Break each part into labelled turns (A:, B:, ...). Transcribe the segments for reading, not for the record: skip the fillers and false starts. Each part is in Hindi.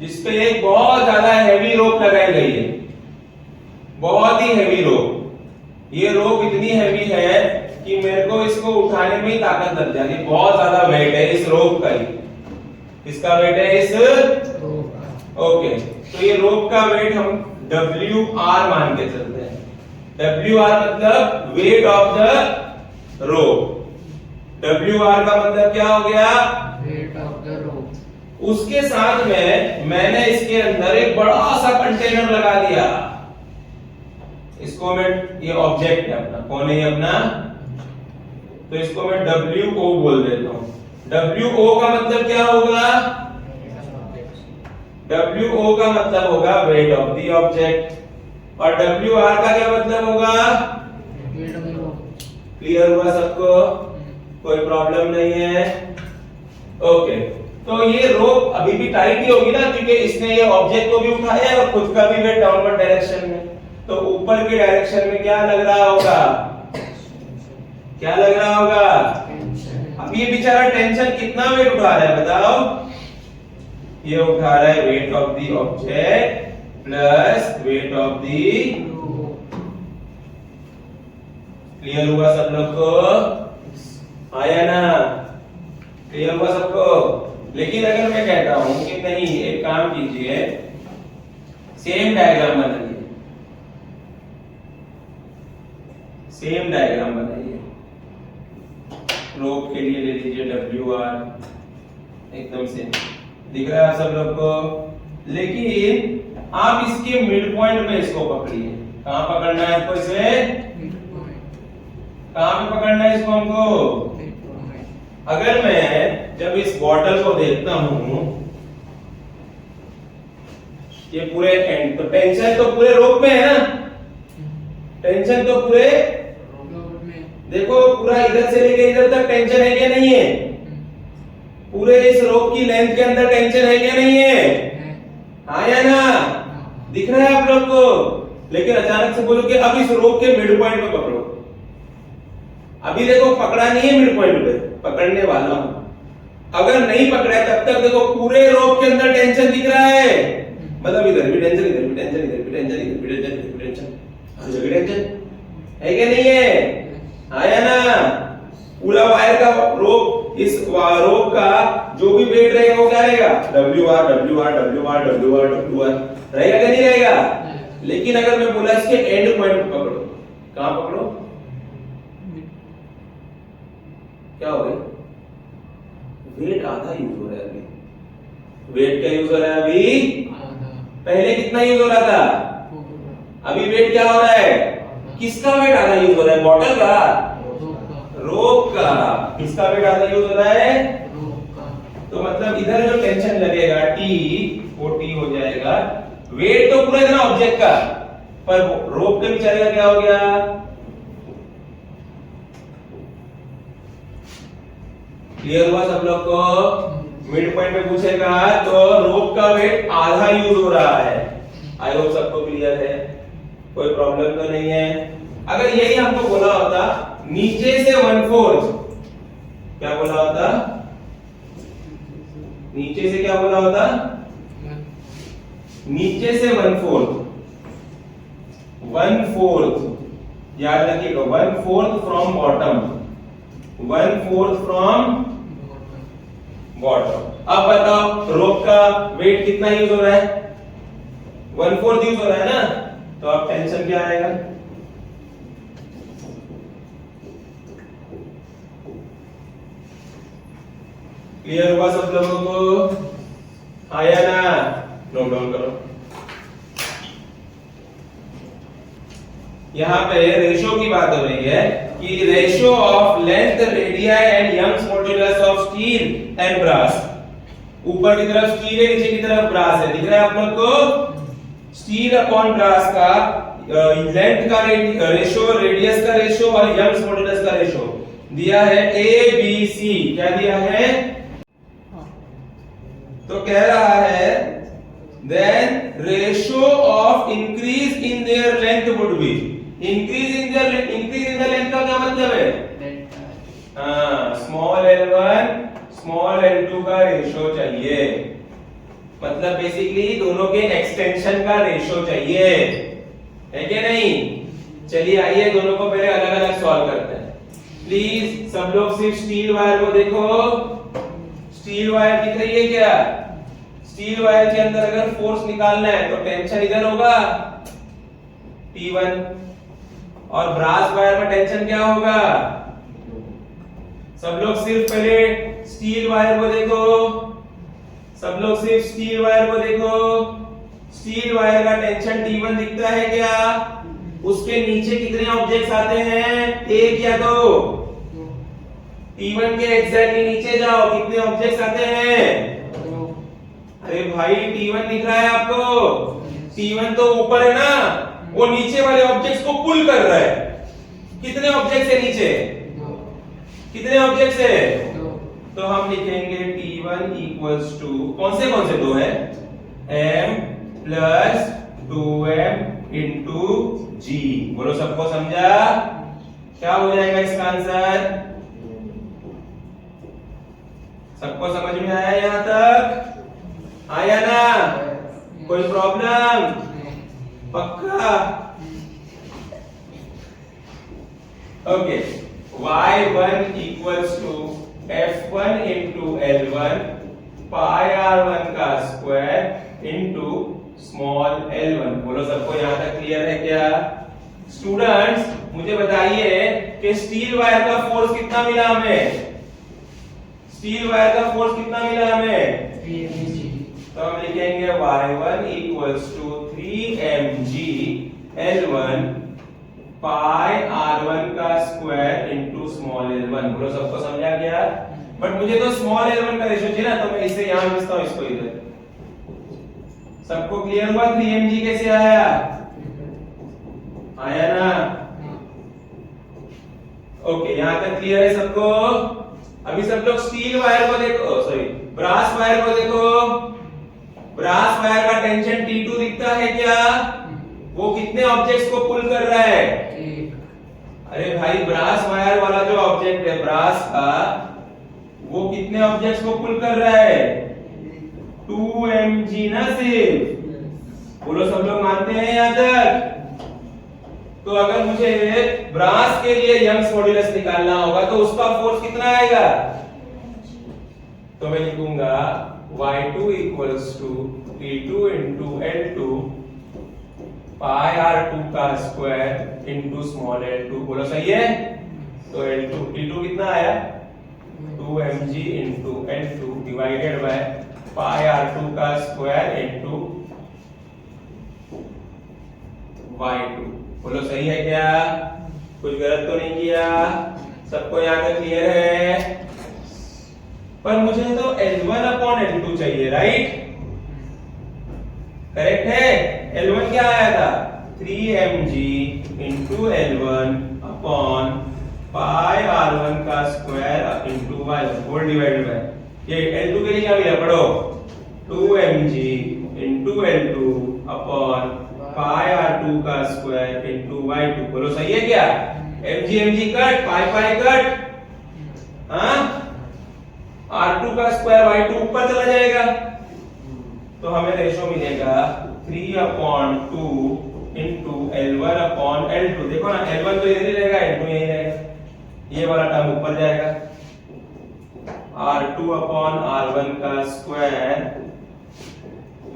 A: जिसपे एक बहुत ज्यादा हैवी रोप लगाई गई है, बहुत ही हैवी रोप। ये रोप इतनी हैवी है कि मेरे को इसको उठाने में ही ताकत लग जाती है, बहुत ज्यादा वेट है इस रोप का ही। इसका वेट है इस रोप का। ओके, तो ये रोप का वेट हम WR मान के चलते हैं। WR मतलब weight of the rope. WR का मतलब क्या हो गया?
B: Weight of the rope.
A: उसके साथ में मैंने इसके अंदर एक बड़ा सा कंटेनर लगा दिया। इसको मैं, ये ऑब्जेक्ट है अपना, कौन है ये अपना? तो इसको मैं WO बोल देता हूं। WO का मतलब क्या होगा? WO का मतलब होगा वेट ऑफ द ऑब्जेक्ट। और WR का क्या मतलब होगा?
B: Weight of the rope.
A: Clear हुआ सबको? कोई प्रॉब्लम नहीं है? ओके, तो ये रोप अभी भी टाइट ही होगी ना, क्योंकि इसने ये ऑब्जेक्ट को भी उठाया है और खुद का भी वेट डाउनवर्ड डायरेक्शन में। तो ऊपर की डायरेक्शन में क्या लग रहा होगा? क्या लग रहा होगा? अब ये बेचारा टेंशन कितना वेट उठा रहा है बताओ? ये उठा रहा है weight of the object plus weight of the. Clear हुआ सब लोग को? आया ना? क्लियर हुआ सबको? लेकिन अगर मैं कहता हूं कि नहीं, एक काम कीजिए, सेम डायग्राम बनाइए, सेम डायग्राम बनाइए। रोप के लिए ले लीजिए WR, एकदम से दिख रहा है सब लोग को। लेकिन आप इसके मिड पॉइंट में इसको पकड़िए। कहां पकड़ना है आपको इसे? कहां पे पकड़ना है इसको हमको? अगर मैं जब इस बॉटल को देखता हूं, ये पूरे एंड, तो टेंशन तो पूरे रोप में है ना? टेंशन तो पूरे
B: रोप में,
A: देखो पूरा इधर से लेके इधर तक टेंशन है क्या नहीं है? पूरे इस रोप की लेंथ के अंदर टेंशन है क्या नहीं है? हाँ या ना? दिख रहा है आप लोग को? लेकिन अचानक से बोलो कि अब इस रोप के मिड पॉइंट पे पकड़ो। अभी देखो पकड़ा नहीं है मिड पॉइंट पे, पकड़ने वाला हूं। अगर नहीं पकड़ा है तब तक देखो पूरे रोप के अंदर टेंशन दिख रहा है। मतलब इधर भी टेंशन, इधर भी टेंशन, इधर भी टेंशन, इधर भी टेंशन, इधर भी टेंशन, हर जगह टेंशन है क्या नहीं है? आया ना? पूरा वायर का रोप, इस रोप का जो भी वेट रहेगा वो क्या रहेगा? WR WR WR WR WR रहेगा क्या नहीं रहेगा? लेकिन अगर मैं बोला इसके एंड पॉइंट पे पकड़ो, कहां पकड़ो? क्या हो गया? वेट आधा यूज हो रहा है अभी। वेट क्या यूज हो रहा है अभी? पहले कितना यूज हो रहा था? अभी वेट क्या हो रहा है? किसका वेट आधा यूज हो रहा है? बॉटल का? रोप का। किसका वेट आधा यूज हो रहा है?
B: रोप का।
A: तो मतलब इधर जो टेंशन लगेगा T, वो T हो जाएगा। वेट तो पूरा इतना ऑब्जेक्ट का, पर रोप के बेचारे का क्या हो गया? क्लियर हुआ सब लोग को? मिड पॉइंट में पूछेगा तो रोप का वेट आधा यूज हो रहा है। आई होप सबको क्लियर है, कोई प्रॉब्लम तो नहीं है। अगर यही हमको बोला होता नीचे से 1/4, क्या बोला होता? नीचे से क्या बोला होता? नीचे से 1/4, 1/4 याद रखिएगा, 1/4 फ्रॉम बॉटम, 1/4 फ्रॉम बॉटम। अब बताओ रोप का वेट कितना यूज हो रहा है? 1/4 यूज हो रहा है ना? तो अब टेंशन क्या आएगा? क्लियर हुआ सब लोगों को? आया ना? नोट डाउन करो। यहाँ पे रेशो की बात हो रही है कि ratio of length radii and Young's modulus of steel and brass. ऊपर की तरफ स्टील है, नीचे की तरफ ब्रास है। दिख रहा है आप लोग को? स्टील अपॉन ब्रास का लेंथ का रेशो, रेडियस का रेशो और यंग्स मॉड्यूलस का रेशो दिया है ABC। क्या दिया है? तो कह रहा है then ratio of increase in their length would be, increase in the length का क्या मतलब है? हाँ, स्मॉल l1 स्मॉल l2 का रेशो चाहिए। मतलब बेसिकली दोनों के एक्सटेंशन का रेशो चाहिए, है क्या नहीं? चलिए आइए दोनों को पहले अलग अलग सॉल्व करते हैं। प्लीज सब लोग सिर्फ स्टील वायर को देखो। स्टील वायर दिख रही है क्या? स्टील वायर के अंदर अगर फोर्स निकालना है तो टेंशन इधर होगा T1, और ब्रास वायर में टेंशन क्या होगा? सब लोग सिर्फ पहले स्टील वायर को देखो। सब लोग सिर्फ स्टील वायर को देखो। स्टील वायर का टेंशन T1 दिखता है क्या? उसके नीचे कितने ऑब्जेक्ट्स आते हैं? एक या दो? T1 के एग्जैक्टली नीचे जाओ, कितने ऑब्जेक्ट्स आते हैं? अरे भाई T1 दिख रहा है आपको? T1 तो ऊपर है ना, वो नीचे वाले ऑब्जेक्ट्स को पुल कर रहा है। कितने ऑब्जेक्ट्स है नीचे? कितने ऑब्जेक्ट्स है? तो हम लिखेंगे T1 इक्वल्स टू कौन से दो है? M plus 2M into G। बोलो सबको समझा? क्या हो जाएगा इसका आंसर? सबको समझ में आया यहां तक? आया ना? कोई प्रॉब्लम? पक्का? Okay, y1 equals to f1 into L1 pi r1 का स्क्वायर इंटू स्मॉल l1। बोलो सबको यहां तक क्लियर है क्या? स्टूडेंट्स मुझे बताइए कि स्टील वायर का फोर्स कितना मिला हमें? स्टील वायर का फोर्स कितना मिला हमें?
B: 3mg।
A: तो हम लिखेंगे y1 equals to 3mg L1 pi r1 का स्क्वायर इंटू स्मॉल l1। बोलो सबको समझा गया? बट मुझे तो स्मॉल l1 का रेशियो चाहिए ना, तो मैं इसे यहां लिखता हूं, इसको इधर। सबको क्लियर हुआ 3mg कैसे आया? आया ना? ओके, यहां तक क्लियर है सबको? अभी सब लोग स्टील वायर को देखो, सॉरी ब्रास वायर को देखो। ब्रास वायर का टेंशन T2 दिखता है क्या? वो कितने ऑब्जेक्ट्स को पुल कर रहा है? अरे भाई ब्रास वायर वाला जो ऑब्जेक्ट है ब्रास का, वो कितने ऑब्जेक्ट्स को पुल कर रहा है? 2mg ना सिर्फ। बोलो सब लोग मानते हैं यहां तक? तो अगर मुझे ब्रास के लिए यंग्स मॉड्यूलस निकालना होगा तो उसका फोर्स कितना आएगा? तो मैं लिखूंगा y2 equals to T2 into L2 pi r2 का स्क्वायर इंटू स्मॉल l2। बोलो सही है? तो L2 T2 कितना आया? 2mg into L2 divided by pi r2 का स्क्वायर इंटू y2। बोलो सही है क्या? कुछ गलत तो नहीं किया? सबको यहां तक क्लियर है? पर मुझे तो L1 अपॉन L2 चाहिए, राइट? करेक्ट है? L1 क्या आया था? 3mg into L1 upon pi r1 का square into y1 whole divided by ये L2 के लिए क्या मिला? पढ़ो 2mg into L2 upon pi r2 का स्क्वायर इंटू y2। बोलो सही है क्या? mg कट, पाई पाई कट, हाँ? r2 का स्क्वायर y2 ऊपर चला जाएगा, तो हमें रेशो मिलेगा 3/2 इंटू L1 अपॉन L2। देखो ना, L1 तो इधर ही रहेगा, L2 यहीं रहेगा, ये वाला टर्म ऊपर जाएगा। r2 अपॉन r1 का स्क्वायर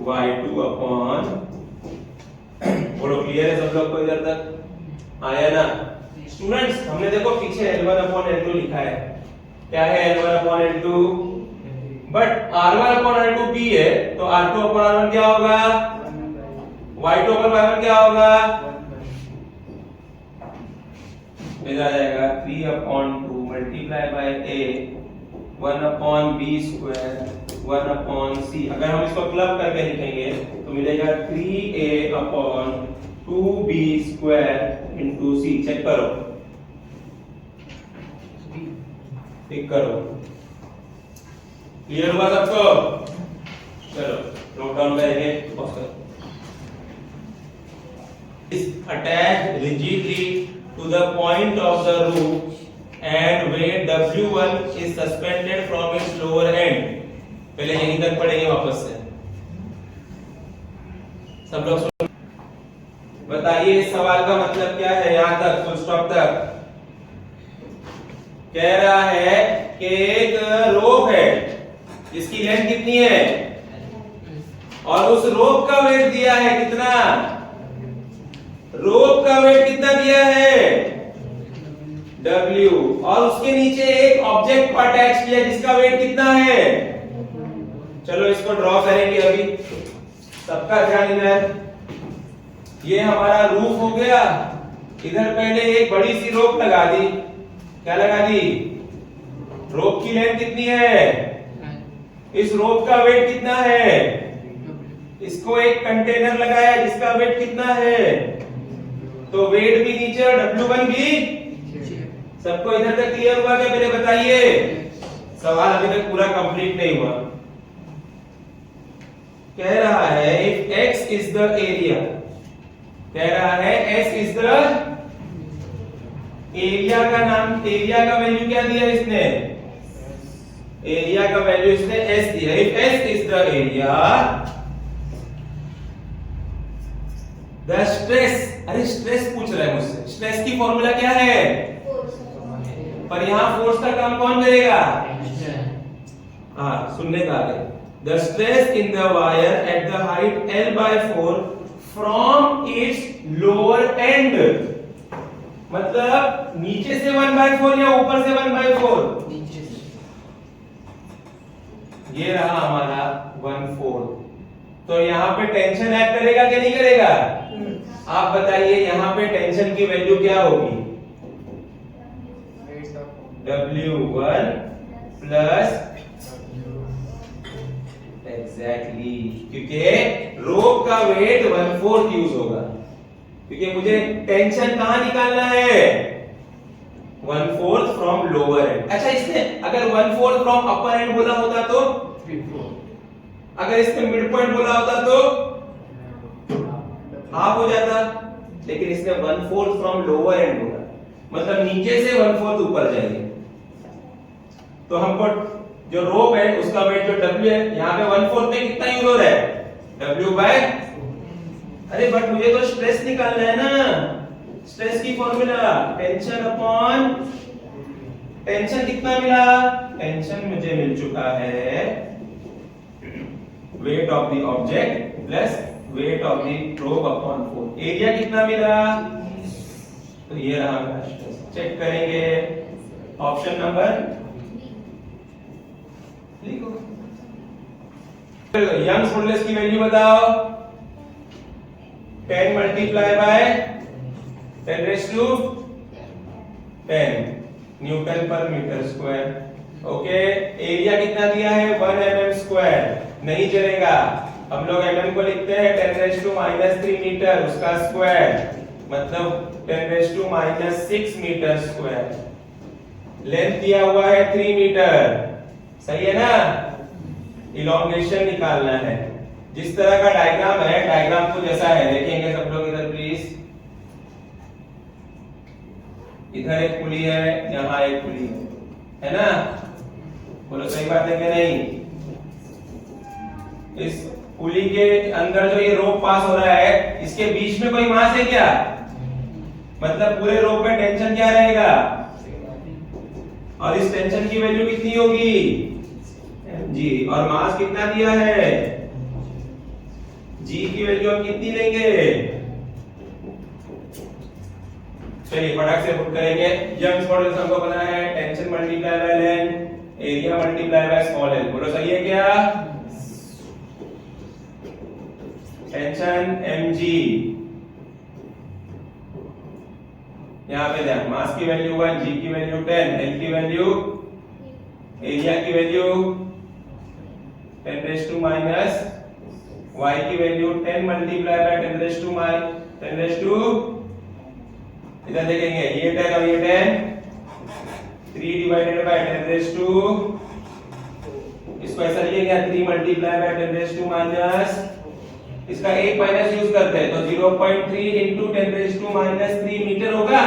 A: y2 अपॉन। बोलो क्लियर है सब लोग को इधर तक? आया ना? स्टूडेंट्स हमने देखो पीछे L1 अपॉन L2 लिखा है। क्या है L1 upon L2? But R1 upon R2 B है, तो R2 अपॉन R1 क्या होगा? Y2 अपॉन Y1 क्या होगा? मिल जाएगा 3/2 multiply by A 1 upon B square 1 upon C। अगर हम इसको क्लब करके लिखेंगे तो मिलेगा 3A upon 2B square into C। Check करो, टिक करो। क्लियर हुआ सबको? चलो नोट डाउन करेंगे। is attached rigidly to the point of the rope and weight W1 is suspended from its lower end। पहले यहीं तक पढ़ेंगे वापस से। सब लोग सुन, बताइए इस सवाल का मतलब क्या है? यहां तक फुल स्टॉप तक कह रहा है कि एक रोप है जिसकी लेंथ कितनी है और उस रोप का वेट दिया है कितना? रोप का वेट कितना दिया है? W। और उसके नीचे एक ऑब्जेक्ट को अटैच किया जिसका वेट कितना है? चलो इसको ड्रॉ करेंगे अभी, सबका ध्यान इधर। ये हमारा रूफ हो गया, इधर पहले एक बड़ी सी रोप लगा दी। क्या लगा दी? रोप की लेंथ कितनी है? इस रोप का वेट कितना है? इसको एक कंटेनर लगाया जिसका वेट कितना है? तो वेट भी नीचे और W1 भी। सबको इधर तक क्लियर हुआ क्या? पहले बताइए, सवाल अभी तक पूरा कंप्लीट नहीं हुआ। कह रहा है if x is the area, कह रहा है s इज द एरिया का नाम, एरिया का वैल्यू क्या दिया इसने? एरिया का वैल्यू इसने s दिया। If s is the area the stress, अरे स्ट्रेस पूछ रहा है मुझसे, स्ट्रेस की फॉर्मूला क्या है? पर यहां फोर्स का काम कौन करेगा? हाँ, सुनने का है। The stress in the wire at the height L/4 from its lower and, मतलब नीचे से 1/4 या ऊपर से 1/4? ये रहा हमारा 1/4। तो यहाँ पे टेंशन एक्ट करेगा क्या नहीं करेगा? आप बताइए यहाँ पे टेंशन की वैल्यू क्या होगी? W1 प्लस, एग्जैक्टली, क्योंकि रोप का वेट 1/4 यूज होगा, क्योंकि मुझे टेंशन कहां निकालना है? 1/4 फ्रॉम लोअर एंड। अच्छा, इसने अगर 1/4 फ्रॉम अपर एंड बोला होता तो, अगर इसने मिड पॉइंट बोला होता तो हाफ हो जाता, लेकिन इसने 1/4 फ्रॉम लोअर एंड बोला, मतलब नीचे से 1/4 ऊपर जाएंगे। तो हमको जो रोप है उसका वेट जो W है, यहाँ पे 1/4 में कितना यूज हो रहा है? W बाय, अरे बट मुझे तो स्ट्रेस निकालना है ना। स्ट्रेस की फॉर्मूला टेंशन अपॉन, टेंशन कितना मिला? टेंशन मुझे मिल चुका है weight of the object plus weight of the rope upon 4। Area कितना मिला? तो ये रहा मेरा स्ट्रेस। चेक करेंगे ऑप्शन नंबर, लिखो यंग्स मॉडुलस की वैल्यू बताओ। 10 मल्टीप्लाई बाय 10⁻10 न्यूटन पर मीटर स्क्वायर। ओके, एरिया कितना दिया है? 1 mm स्क्वायर। नहीं चलेगा, हम लोग mm को लिखते हैं 10⁻³ मीटर, उसका स्क्वायर मतलब 10⁻⁻6 मीटर स्क्वायर। लेंथ दिया हुआ है 3 मीटर, सही है ना? इलॉन्गेशन निकालना है। जिस तरह का डायग्राम है, डायग्राम को जैसा है देखेंगे सब लोग इधर प्लीज। इधर एक पुली है, यहाँ एक पुली है ना? बोलो सही बात है कि नहीं? इस पुली के अंदर जो ये रोप पास हो रहा है, इसके बीच में कोई मास है क्या? मतलब पूरे रोप में टेंशन क्या रहेगा? और इस टेंशन की वैल्यू कितनी होगी? जी। और मास कितना दिया है? जी की वैल्यू हम कितनी लेंगे? चलिए फटाक से पुट करेंगे। यंग्स मॉडुलस हमको पता है tension multiply by length, area multiply by small L. बोलो सही है क्या? टेंशन mg, यहाँ पे ध्यान, मास की वैल्यू 1, g की वैल्यू 10, l की वैल्यू, एरिया की वैल्यू 10⁻⁻, y की वैल्यू 10 मल्टीप्लाई बाय 10⁻⁻, इधर देखेंगे ये 10 और ये 10, 3 डिवाइडेड बाय 10⁻, इसको ऐसा लिखेंगे 3 मल्टीप्लाई बाय 10⁻, इसका एक माइनस यूज करते हैं तो 0.3 इंटू 10⁻³ मीटर होगा।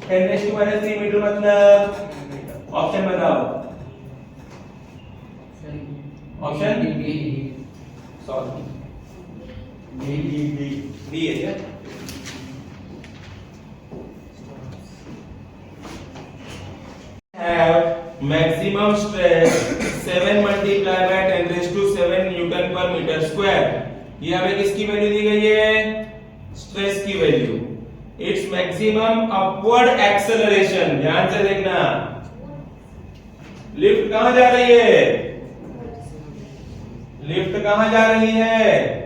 A: 10⁻³ मीटर मतलब ऑप्शन बताओ। ऑप्शन सॉरी डी है क्या? Have maximum stress 7 multiplied by 10 raised to 7 newton पर मीटर स्क्वायर। ये हमें किसकी वैल्यू दी गई है? स्ट्रेस की value. Its maximum upward acceleration, ध्यान से देखना, लिफ्ट कहां जा रही है? लिफ्ट कहां जा रही है?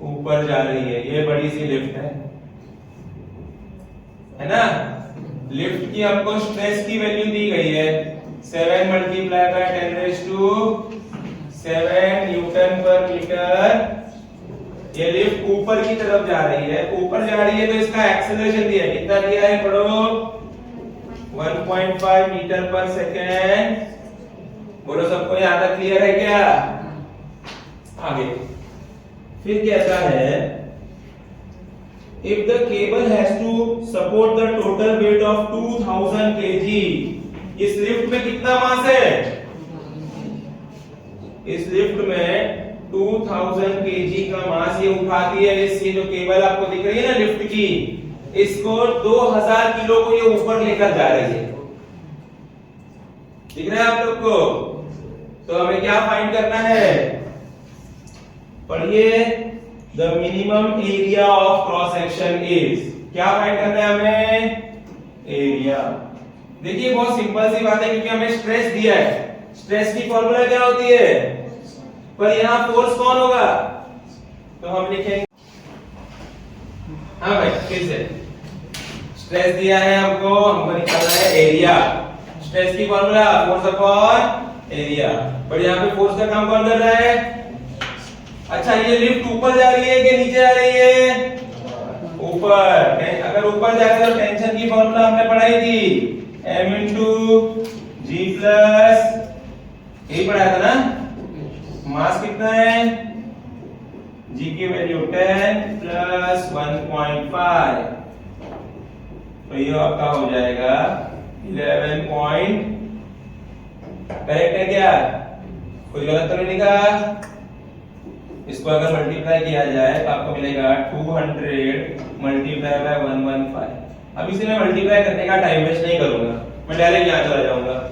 A: ऊपर जा रही है। ये बड़ी सी लिफ्ट है ना? लिफ्ट की हमको स्ट्रेस की वैल्यू दी गई है 7 multiply by 10 raise to 7 newton पर मीटर। ये लिफ्ट ऊपर की तरफ जा रही है, ऊपर जा रही है तो इसका एक्सेलरेशन दिया है, कितना दिया है पढ़ो? 1.5 मीटर पर सेकेंड। बोलो सबको यहाँ तक क्लियर है क्या? आगे फिर कहता है if the cable has to support the total weight of 2000 kg, इस लिफ्ट में कितना मास है? इस लिफ्ट में 2000 kg का मास ये उठाती है। इस ये जो केबल आपको दिख रही है ना लिफ्ट की, इसको 2000 किलो को ये ऊपर लेकर जा रही है। दिख रहा है आप लोग को? तो हमें क्या फाइंड करना है? पढ़िए, the minimum area of cross section is, क्या फाइंड करना है हमें? एरिया। देखिए बहुत सिंपल सी बात है, क्योंकि हमें स्ट्रेस दिया है। स्ट्रेस की फॉर्मूला क्या होती है? पर यहाँ फोर्स कौन होगा? तो हम लिखेंगे, हाँ भाई फिर से, स्ट्रेस दिया है हमको निकालना है एरिया। स्ट्रेस की फॉर्मूला फोर्स अपॉन एरिया। पर यहाँ पे फोर्स का काम कौन कर रहा है? अच्छा, ये लिफ्ट ऊपर जा रही है कि नीचे जा रही है? ऊपर। अगर ऊपर जा रही है तो टेंशन की फॉर्मूला हमने पढ़ाई थी, m इंटू जी प्लस, यही पढ़ाया था ना? मास कितना है? जी की वैल्यू 10 प्लस 1.5, तो ये आपका हो जाएगा 11 पॉइंट। करेक्ट है क्या? कोई गलत तो नहीं लिखा? इसको अगर मल्टीप्लाई किया जाए तो आपको मिलेगा 200 मल्टीप्लाई बाय 115। अब इसे मैं मल्टीप्लाई करने का टाइम वेस्ट नहीं करूंगा, मैं डायरेक्ट यहां चला जाऊंगा।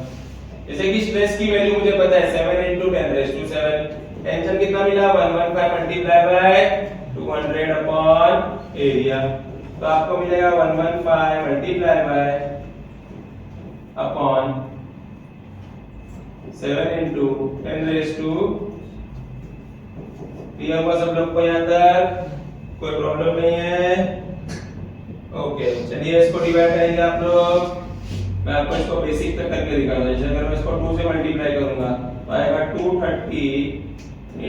A: जैसे कि स्ट्रेस की वैल्यू मुझे पता है 7 into 10 raised to 7, टेंशन कितना मिला? 115 मल्टीप्लाई बाय 200 अपॉन एरिया, तो आपको मिलेगा 115 multiply by upon 7 into 10 raised to, clear हुआ सब लोग को? यहाँ तक कोई प्रॉब्लम नहीं है? ओके, चलिए इसको डिवाइड करेंगे आप लोग। मैं आपको इसको बेसिक तक करके दिखाऊंगा। जैसे अगर मैं इसको 2 से मल्टीप्लाई करूंगा तो आएगा 230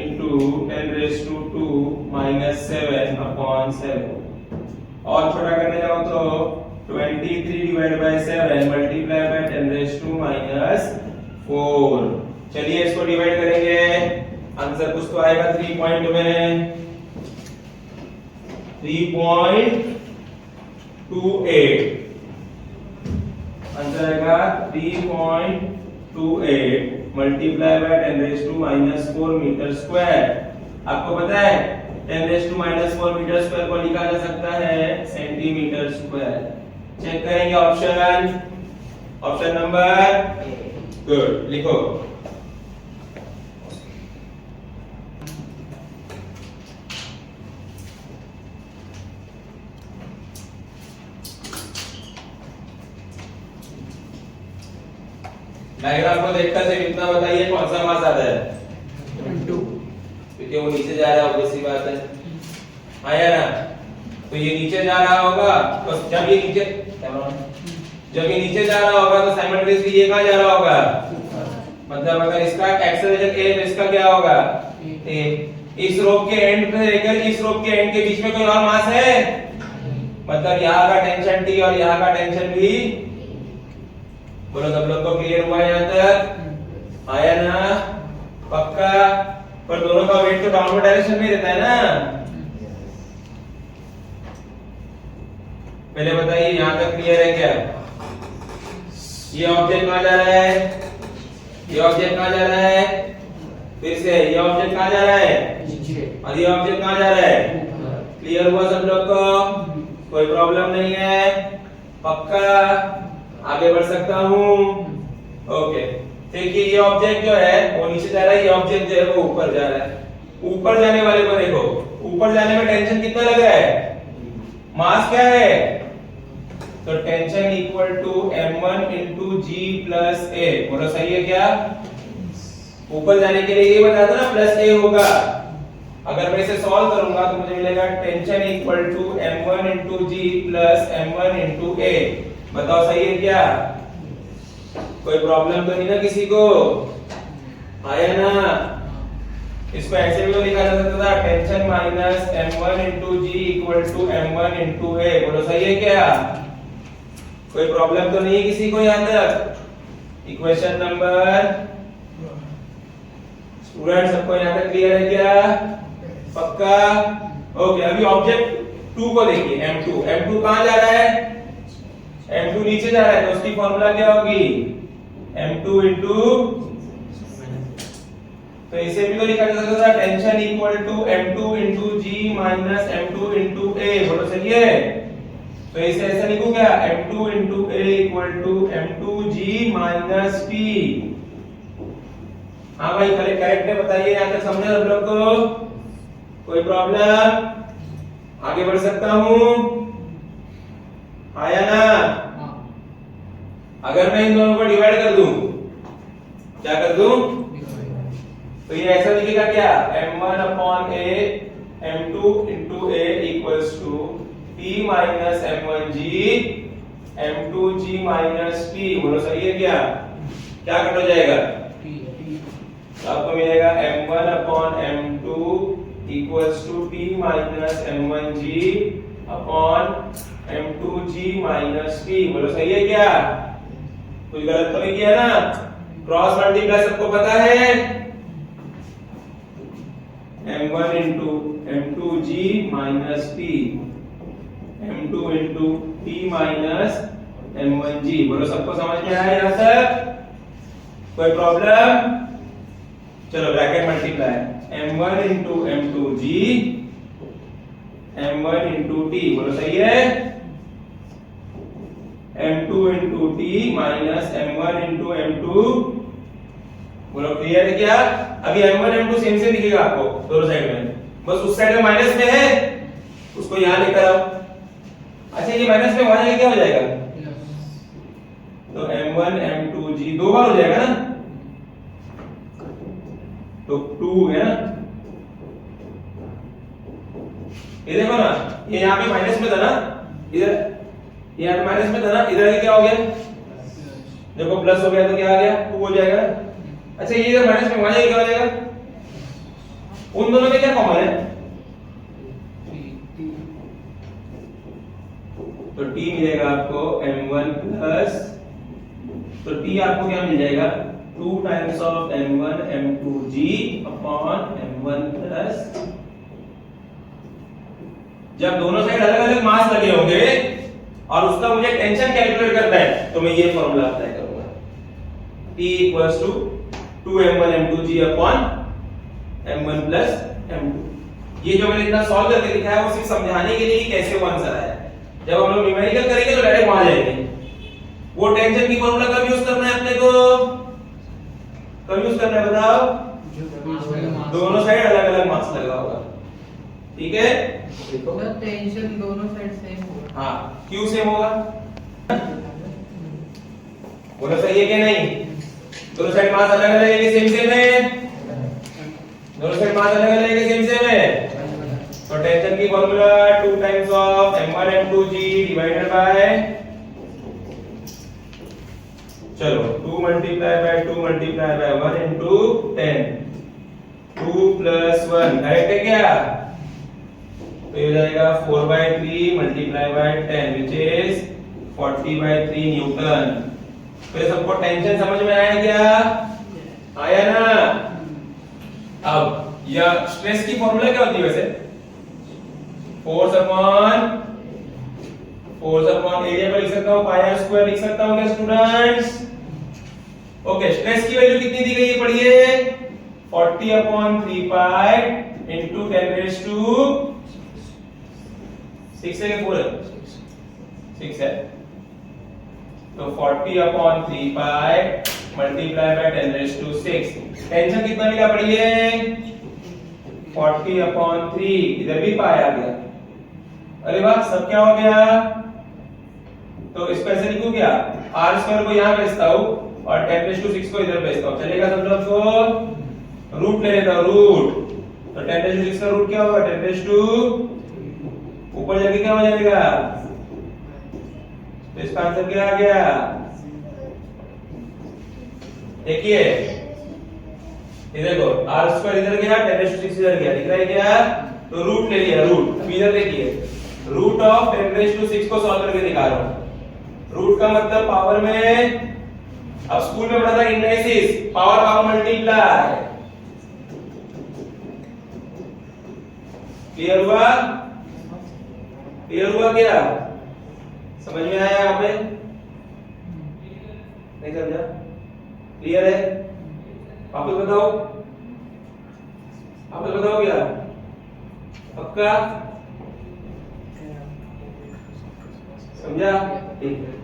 A: into 10 raised to 2 minus 7 upon 7। और छोटा करने जाओ तो 23 divided by 7 multiplied by 10 raised to minus 4। चलिए इसको डिवाइड करेंगे, आंसर कुछ तो आएगा 3 पॉइंट में 3.28। आंसर आएगा 3.28 multiply by 10 raise to minus 4 metre square. आपको पता है 10 raise to minus 4 metre square को लिखा जा सकता है सेंटीमीटर स्क्वायर। चेक करेंगे ऑप्शन, ऑप्शन नंबर, गुड, लिखो। डायग्राम को देखकर से कितना बताइए कौन सा मास आता है?
B: 2,
A: क्योंकि वो नीचे जा रहा है, ऑब्वियस सी बात है, आया ना? तो ये नीचे जा रहा होगा, तो जब ये नीचे जा रहा होगा तो साइमल्टेनियसली ये कहां जा रहा होगा? मतलब अगर इसका एक्सेलरेशन a तो इसका क्या होगा? a। इस रोप के एंड पे लेकर इस रोप के एंड के बीच में कोई और मास है? मतलब यहाँ का टेंशन t और यहाँ का टेंशन v। बोलो सब लोग को क्लियर हुआ यहाँ तक? आया ना? पक्का? पर दोनों का वेट तो डाउनवर्ड डायरेक्शन में रहता है ना? पहले बताइए यहाँ तक क्लियर है क्या? ये ऑब्जेक्ट कहाँ जा रहा है? ये ऑब्जेक्ट कहाँ जा रहा है? फिर से ये ऑब्जेक्ट कहाँ जा रहा है
B: नीचे
A: और ये ऑब्जेक्ट कहाँ जा रहा है।
B: ऊपर
A: क्लियर हुआ सब लोग को, कोई प्रॉब्लम नहीं है, पक्का आगे बढ़ सकता हूँ। ओके देखिए ये ऑब्जेक्ट जो है वो नीचे जा रहा है, ये ऑब्जेक्ट जो है वो ऊपर जा रहा है। ऊपर जाने वाले को देखो, ऊपर जाने में टेंशन कितना लग रहा है, मास क्या है, तो tension equal to m1 into g plus a. बोलो सही है क्या, ऊपर जाने के लिए ये बता दो ना प्लस ए होगा। अगर मैं इसे सॉल्व करूंगा तो मुझे मिलेगा tension equal to m1 into g plus m1 into a. बताओ सही है क्या, कोई प्रॉब्लम तो नहीं ना किसी को, आया ना। इसको ऐसे भी तो लिखा जा सकता था tension minus m1 into g equal to m1 into a. बोलो सही है क्या, कोई प्रॉब्लम तो नहीं है किसी को यहाँ तक। इक्वेशन नंबर स्टूडेंट सबको यहाँ तक क्लियर है क्या, पक्का। ओके अभी ऑब्जेक्ट 2 को देखिए, m2 कहाँ जा रहा है, m2 नीचे जा रहा है, तो उसकी फॉर्मूला क्या होगी m2 इंटू, तो इसे भी तो लिखा जा सकता था tension equal to m2 into g minus m2 into a. बोलो सही है, तो इसे ऐसा लिखूं क्या m2 into a equal to m2 g minus t. हाँ भाई करेक्ट है, बताइए यहाँ तक समझे सब लोग को, कोई प्रॉब्लम, आगे बढ़ सकता हूँ, आया ना। अगर मैं इन दोनों को डिवाइड कर दूं, क्या कर दूं, तो ये ऐसा लिखेगा क्या m1 upon a m2 into a equals to t minus m1g m2g minus t। बोलो सही है क्या, क्या कट हो जाएगा, तो आपको मिलेगा m1 upon m2 equals to t minus m1g upon m2g minus t। बोलो सही है क्या, कुछ गलत तो नहीं किया ना। क्रॉस मल्टीप्लाई सबको पता है, m1 into m2g minus t m2 into t minus m1g। बोलो सबको समझ में आया यहाँ तक, कोई प्रॉब्लम। चलो bracket multiply m1 into m2g m1 into t। बोलो सही है, m2 into t minus m1 into m2। बोलो क्लियर है क्या, अभी m1 m2 सेम से दिखेगा आपको दोनों साइड में, बस उस साइड में माइनस में है उसको यहां लेकर आओ। अच्छा ये माइनस में वहां जाके क्या हो जाएगा, तो m1 m2g दो बार हो जाएगा ना, तो 2 है ना। ये देखो ना, ये यहाँ पे माइनस में था ना, इधर ये यहाँ पे माइनस में था ना, इधर ये क्या हो गया, देखो प्लस हो गया तो क्या आ गया 2 हो जाएगा। अच्छा ये इधर माइनस में वहां जाके क्या हो जाएगा, उन दोनों में क्या कॉमन है, तो t मिलेगा आपको m1 प्लस, तो t आपको क्या मिल जाएगा 2 times of m1 m2g upon m1 plus, जब दोनों साइड अलग अलग मास लगे होंगे और उसका मुझे टेंशन कैलकुलेट करना है तो मैं ये फॉर्मूला अप्लाई करूंगा, t equals to 2m1 m2g upon m1 plus m2। ये जो मैंने इतना सॉल्व करके लिखा है वो सिर्फ समझाने के लिए कि कैसे वो आंसर आया है। जब हम लोग न्यूमेरिकल करेंगे तो डायरेक्ट वहां जाएंगे। वो टेंशन की फॉर्मूला कब यूज करना है अपने को, कब यूज करना है बताओ, दोनों साइड अलग अलग मास लगा होगा, ठीक है। देखो
B: टेंशन दोनों साइड सेम होगा,
A: हाँ क्यों सेम होगा, बोलो सही है कि नहीं, दोनों साइड मास अलग अलग है कि सेम सेम है, दोनों साइड मास अलग अलग है कि सेम सेम है। तो टेंशन की formula 2 times of m1 m2g divided by, चलो 2 multiply by 1 into 10, 2 plus 1 correct है क्या, तो ये हो जाएगा 4/3 multiply by 10 which is 40/3 Newton. तो ये सबको टेंशन समझ में आया क्या, आया ना। अब यह स्ट्रेस की फॉर्मूला क्या होती है वैसे, फोर्स अपॉन एरिया पर लिख सकता हूं, पाई आर स्क्वायर लिख सकता हूं क्या स्टूडेंट्स। ओके स्ट्रेस की वैल्यू कितनी दी गई है पढ़िए, 40 upon 3 pi into 10 raise to 6 है कि 4 है? 6 है। तो 40 upon 3 pi multiply by 10 raise to 6। Tension कितना मिला पढ़िए? 40 अपॉन 3, इधर भी पाई आ गया। अरे वाह, सब क्या हो गया? तो इसको ऐसे लिखूं क्या? r स्क्वायर को यहां भेजता हूं और 10 रेज टू 6 को इधर भेजता हूं। चलेगा सब लोग को? रूट ले लेता हूं, रूट। तो 10 रेज टू 6 का रूट क्या होगा? 10 रेज टू ऊपर जाके क्या हो जाएगा? तो इसका आंसर क्या आ गया? देखिए ये देखो, r स्क्वायर इधर गया, 10 रेज टू 6 इधर गया, दिख रहा है क्या? तो रूट ले लिया, रूट। इधर देखिए, रूट ऑफ 10 रेज टू 6 को सॉल्व करके दिखा रहा हूं। रूट का मतलब पावर में, अब स्कूल में पढ़ा था indices, power power multiply. Clear हुआ? क्लियर हुआ क्या? समझ में आया यहाँ पे? नहीं समझा? क्लियर है? वापस बताओ, वापस बताओ क्या? पक्का? समझा? ठीक है।